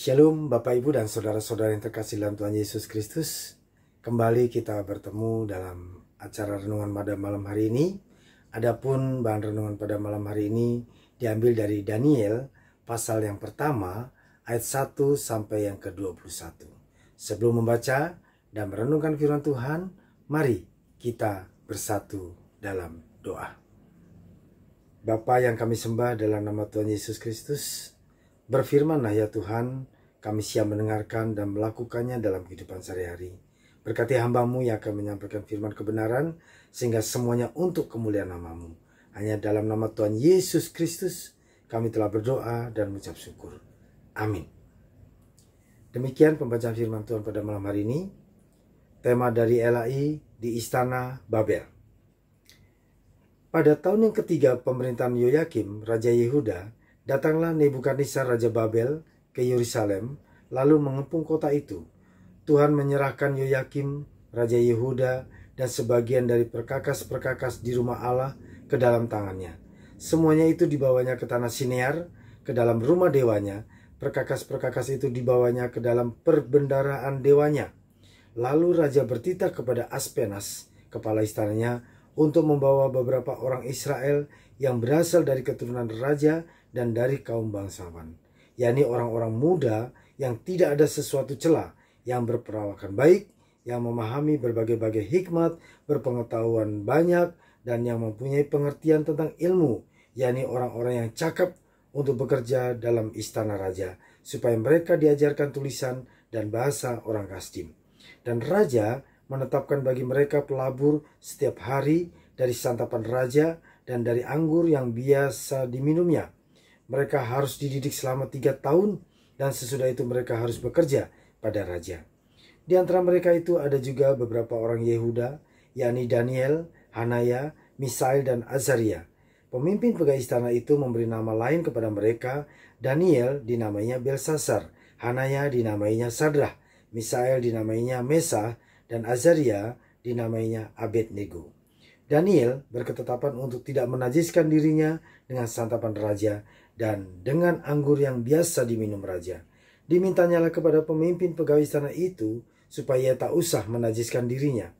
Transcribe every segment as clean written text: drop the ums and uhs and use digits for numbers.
Shalom Bapak Ibu dan Saudara-saudara yang terkasih dalam Tuhan Yesus Kristus. Kembali kita bertemu dalam acara Renungan pada malam hari ini. Adapun bahan renungan pada malam hari ini diambil dari Daniel pasal yang pertama ayat 1 sampai yang ke-21. Sebelum membaca dan merenungkan firman Tuhan, mari kita bersatu dalam doa. Bapa yang kami sembah dalam nama Tuhan Yesus Kristus, berfirmanlah ya Tuhan, kami siap mendengarkan dan melakukannya dalam kehidupan sehari-hari. Berkati hamba-Mu yang akan menyampaikan firman kebenaran, sehingga semuanya untuk kemuliaan nama-Mu. Hanya dalam nama Tuhan Yesus Kristus, kami telah berdoa dan mengucap syukur. Amin. Demikian pembacaan firman Tuhan pada malam hari ini. Tema dari LAI di Istana Babel. Pada tahun yang ketiga pemerintahan Yoyakim, Raja Yehuda, datanglah Nebukadnezar Raja Babel ke Yerusalem, lalu mengepung kota itu. Tuhan menyerahkan Yoyakim, Raja Yehuda, dan sebagian dari perkakas-perkakas di rumah Allah ke dalam tangannya. Semuanya itu dibawanya ke tanah Sinear, ke dalam rumah dewanya. Perkakas-perkakas itu dibawanya ke dalam perbendaraan dewanya. Lalu Raja bertitah kepada Aspenas, kepala istananya, untuk membawa beberapa orang Israel yang berasal dari keturunan raja dan dari kaum bangsawan, yakni orang-orang muda yang tidak ada sesuatu celah, yang berperawakan baik, yang memahami berbagai-bagai hikmat, berpengetahuan banyak, dan yang mempunyai pengertian tentang ilmu, yakni orang-orang yang cakap untuk bekerja dalam istana raja, supaya mereka diajarkan tulisan dan bahasa orang Kasdim. Dan raja menetapkan bagi mereka pelabur setiap hari dari santapan raja dan dari anggur yang biasa diminumnya. Mereka harus dididik selama 3 tahun dan sesudah itu mereka harus bekerja pada raja. Di antara mereka itu ada juga beberapa orang Yehuda, yakni Daniel, Hanaya, Misael, dan Azaria. Pemimpin pegawai istana itu memberi nama lain kepada mereka. Daniel dinamainya Belsasar, Hanaya dinamainya Sadrah, Misael dinamainya Mesah, dan Azaria dinamainya Abednego. Daniel berketetapan untuk tidak menajiskan dirinya dengan santapan raja dan dengan anggur yang biasa diminum raja. Dimintanyalah kepada pemimpin pegawai istana itu supaya tak usah menajiskan dirinya.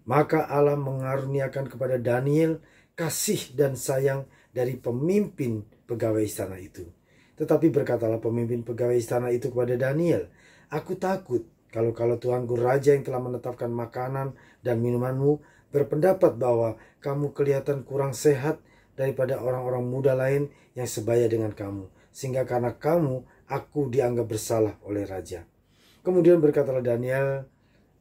Maka Allah mengaruniakan kepada Daniel kasih dan sayang dari pemimpin pegawai istana itu. Tetapi berkatalah pemimpin pegawai istana itu kepada Daniel, "Aku takut kalau Tuanku Raja yang telah menetapkan makanan dan minumanmu berpendapat bahwa kamu kelihatan kurang sehat daripada orang-orang muda lain yang sebaya dengan kamu, sehingga karena kamu aku dianggap bersalah oleh raja." Kemudian berkatalah Daniel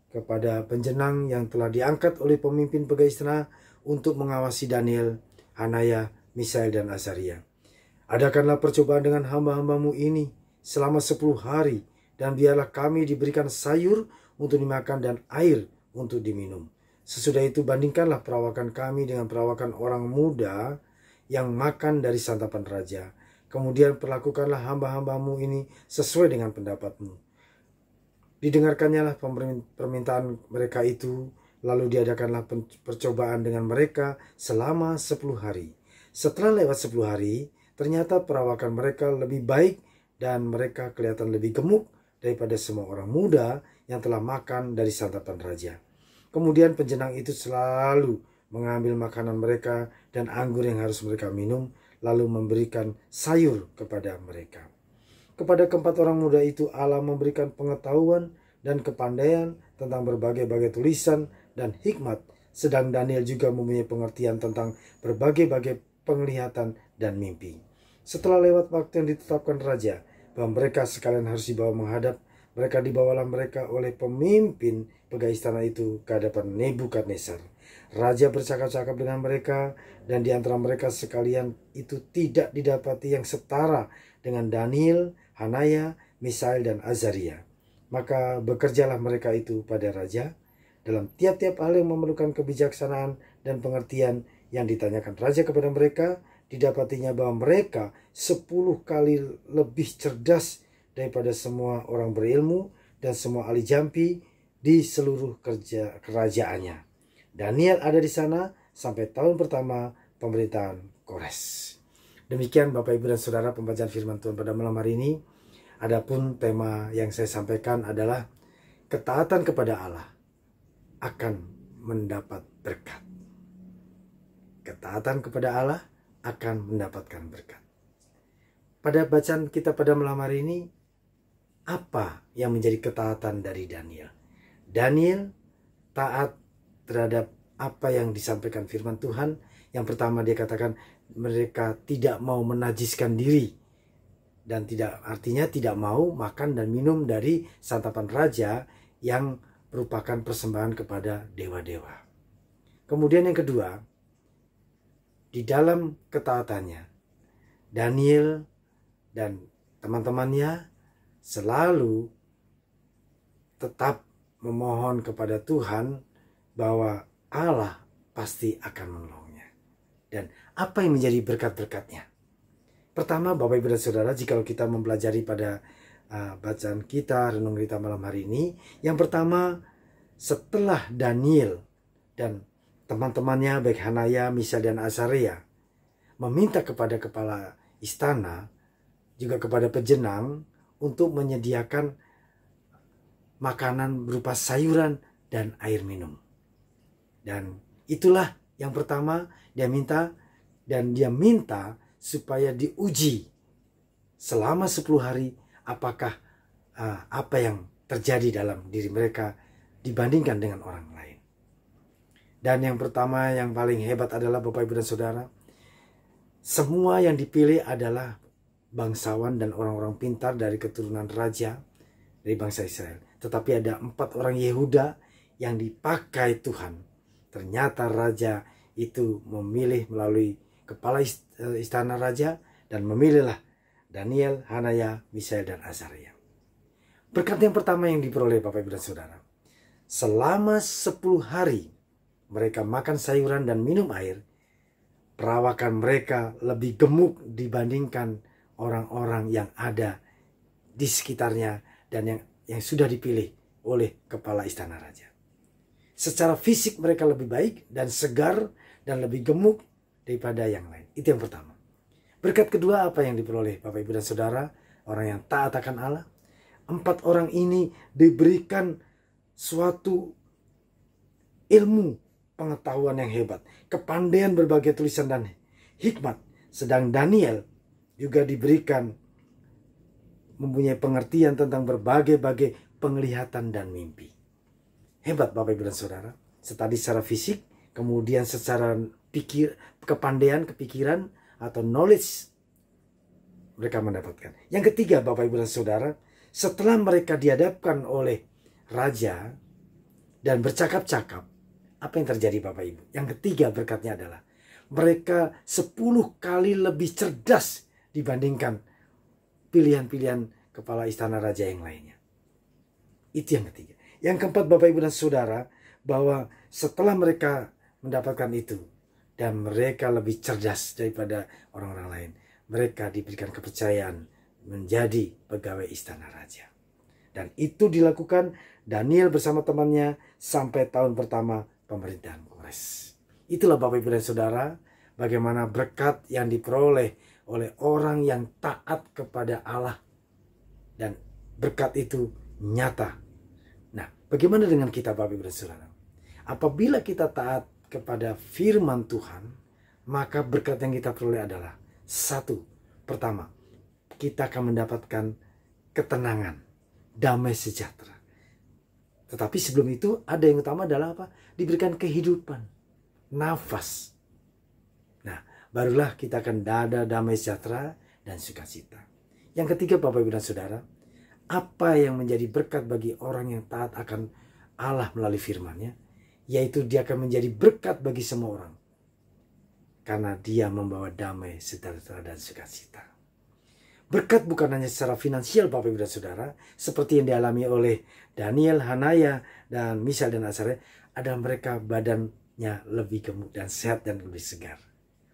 kepada penjenang yang telah diangkat oleh pemimpin pegawai istana untuk mengawasi Daniel, Hanaya, Misael, dan Azaria, "Adakanlah percobaan dengan hamba-hambamu ini selama 10 hari, dan biarlah kami diberikan sayur untuk dimakan dan air untuk diminum. Sesudah itu bandingkanlah perawakan kami dengan perawakan orang muda yang makan dari santapan raja. Kemudian perlakukanlah hamba-hambamu ini sesuai dengan pendapatmu." Didengarkannya lah permintaan mereka itu, lalu diadakanlah percobaan dengan mereka selama 10 hari. Setelah lewat 10 hari, ternyata perawakan mereka lebih baik dan mereka kelihatan lebih gemuk daripada semua orang muda yang telah makan dari santapan raja. Kemudian penjenang itu selalu mengambil makanan mereka dan anggur yang harus mereka minum, lalu memberikan sayur kepada mereka. Kepada keempat orang muda itu Allah memberikan pengetahuan dan kepandaian tentang berbagai-bagai tulisan dan hikmat, sedang Daniel juga mempunyai pengertian tentang berbagai-bagai penglihatan dan mimpi. Setelah lewat waktu yang ditetapkan raja bahwa mereka sekalian harus dibawa menghadap, mereka dibawalah mereka oleh pemimpin pegawai istana itu ke hadapan Nebukadnezar. Raja bercakap-cakap dengan mereka, dan di antara mereka sekalian itu tidak didapati yang setara dengan Daniel, Hanaya, Misael, dan Azaria. Maka bekerjalah mereka itu pada raja dalam tiap-tiap hal yang memerlukan kebijaksanaan dan pengertian yang ditanyakan raja kepada mereka. Didapatinya bahwa mereka 10 kali lebih cerdas daripada semua orang berilmu dan semua ahli jampi di seluruh kerajaannya. Daniel ada di sana sampai tahun pertama pemerintahan Kores. Demikian Bapak Ibu dan Saudara pembacaan firman Tuhan pada malam hari ini. Adapun tema yang saya sampaikan adalah ketaatan kepada Allah akan mendapat berkat. Ketaatan kepada Allah akan mendapatkan berkat. Pada bacaan kita pada malam hari ini, apa yang menjadi ketaatan dari Daniel? Daniel taat terhadap apa yang disampaikan firman Tuhan. Yang pertama dia katakan mereka tidak mau menajiskan diri. Dan artinya tidak mau makan dan minum dari santapan raja yang merupakan persembahan kepada dewa-dewa. Kemudian yang kedua, di dalam ketaatannya, Daniel dan teman-temannya selalu tetap memohon kepada Tuhan bahwa Allah pasti akan menolongnya. Dan apa yang menjadi berkat-berkatnya? Pertama, Bapak Ibu dan Saudara, jika kita mempelajari pada bacaan kita, renung kita malam hari ini, yang pertama, setelah Daniel dan teman-temannya baik Hanaya, Misal dan Azaria meminta kepada kepala istana, juga kepada pejenang untuk menyediakan makanan berupa sayuran dan air minum. Dan itulah yang pertama dia minta, dan dia minta supaya diuji selama 10 hari apakah apa yang terjadi dalam diri mereka dibandingkan dengan orang lain. Dan yang pertama yang paling hebat adalah Bapak Ibu dan Saudara, semua yang dipilih adalah bangsawan dan orang-orang pintar dari keturunan raja dari bangsa Israel. Tetapi ada 4 orang Yehuda yang dipakai Tuhan. Ternyata raja itu memilih melalui kepala istana raja, dan memilihlah Daniel, Hanaya, Misal dan Azaria. Berkat yang pertama yang diperoleh Bapak Ibu dan Saudara, selama 10 hari mereka makan sayuran dan minum air, perawakan mereka lebih gemuk dibandingkan orang-orang yang ada di sekitarnya dan yang sudah dipilih oleh kepala istana raja. Secara fisik mereka lebih baik dan segar dan lebih gemuk daripada yang lain. Itu yang pertama. Berkat kedua apa yang diperoleh Bapak Ibu dan Saudara, orang yang taat akan Allah? 4 orang ini diberikan suatu ilmu pengetahuan yang hebat, kepandaian berbagai tulisan dan hikmat. Sedang Daniel juga diberikan mempunyai pengertian tentang berbagai-bagai penglihatan dan mimpi. Hebat Bapak Ibu dan Saudara. Tadi secara fisik, kemudian secara kepandaian, kepikiran atau knowledge mereka mendapatkan. Yang ketiga Bapak Ibu dan Saudara, setelah mereka dihadapkan oleh raja dan bercakap-cakap, apa yang terjadi Bapak Ibu? Yang ketiga berkatnya adalah mereka 10 kali lebih cerdas dibandingkan pilihan-pilihan kepala istana raja yang lainnya. Itu yang ketiga. Yang keempat Bapak Ibu dan Saudara, bahwa setelah mereka mendapatkan itu dan mereka lebih cerdas daripada orang-orang lain, mereka diberikan kepercayaan menjadi pegawai istana raja. Dan itu dilakukan Daniel bersama temannya sampai tahun pertama pemerintahan Kores. Itulah Bapak Ibu dan Saudara, bagaimana berkat yang diperoleh oleh orang yang taat kepada Allah. Dan berkat itu nyata. Nah, bagaimana dengan kita Bapak Ibu dan Saudara? Apabila kita taat kepada firman Tuhan, maka berkat yang kita peroleh adalah satu, pertama, kita akan mendapatkan ketenangan, damai sejahtera. Tetapi sebelum itu ada yang utama adalah apa? Diberikan kehidupan, nafas. Nah, barulah kita akan ada damai sejahtera dan sukacita. Yang ketiga Bapak Ibu dan Saudara, apa yang menjadi berkat bagi orang yang taat akan Allah melalui firman-Nya? Yaitu dia akan menjadi berkat bagi semua orang. Karena dia membawa damai, sejahtera dan sukacita. Berkat bukan hanya secara finansial Bapak Ibu dan Saudara, seperti yang dialami oleh Daniel, Hanaya, dan Misal dan Azaria, adalah mereka badannya lebih gemuk dan sehat dan lebih segar.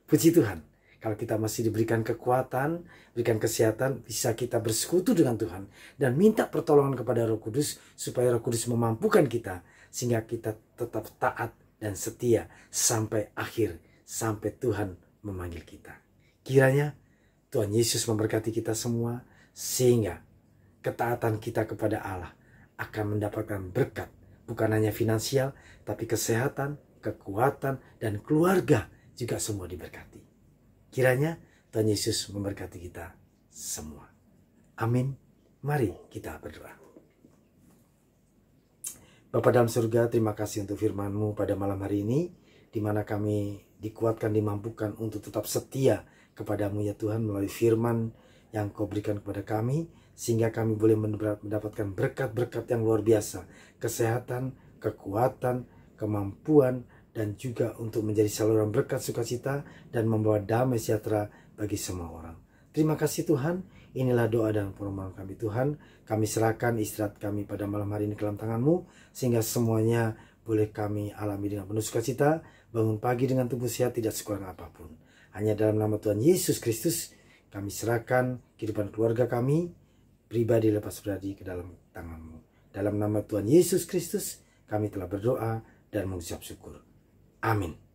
Puji Tuhan, kalau kita masih diberikan kekuatan, berikan kesehatan, bisa kita bersekutu dengan Tuhan dan minta pertolongan kepada Roh Kudus supaya Roh Kudus memampukan kita sehingga kita tetap taat dan setia sampai akhir, sampai Tuhan memanggil kita. Kiranya Tuhan Yesus memberkati kita semua sehingga ketaatan kita kepada Allah akan mendapatkan berkat, bukan hanya finansial, tapi kesehatan, kekuatan, dan keluarga juga semua diberkati. Kiranya Tuhan Yesus memberkati kita semua. Amin. Mari kita berdoa. Bapa dalam surga, terima kasih untuk firman-Mu pada malam hari ini, di mana kami dikuatkan, dimampukan untuk tetap setia kepadamu ya Tuhan, melalui firman yang Kau berikan kepada kami, sehingga kami boleh mendapatkan berkat-berkat yang luar biasa, kesehatan, kekuatan, kemampuan, dan juga untuk menjadi saluran berkat sukacita dan membawa damai sejahtera bagi semua orang. Terima kasih Tuhan. Inilah doa dan permohonan kami Tuhan. Kami serahkan istirahat kami pada malam hari ini ke dalam tangan-Mu, sehingga semuanya boleh kami alami dengan penuh sukacita, bangun pagi dengan tubuh sehat, tidak sekurang apapun. Hanya dalam nama Tuhan Yesus Kristus kami serahkan kehidupan keluarga kami, pribadi lepas pribadi ke dalam tangan-Mu. Dalam nama Tuhan Yesus Kristus kami telah berdoa dan mengucap syukur. Amin.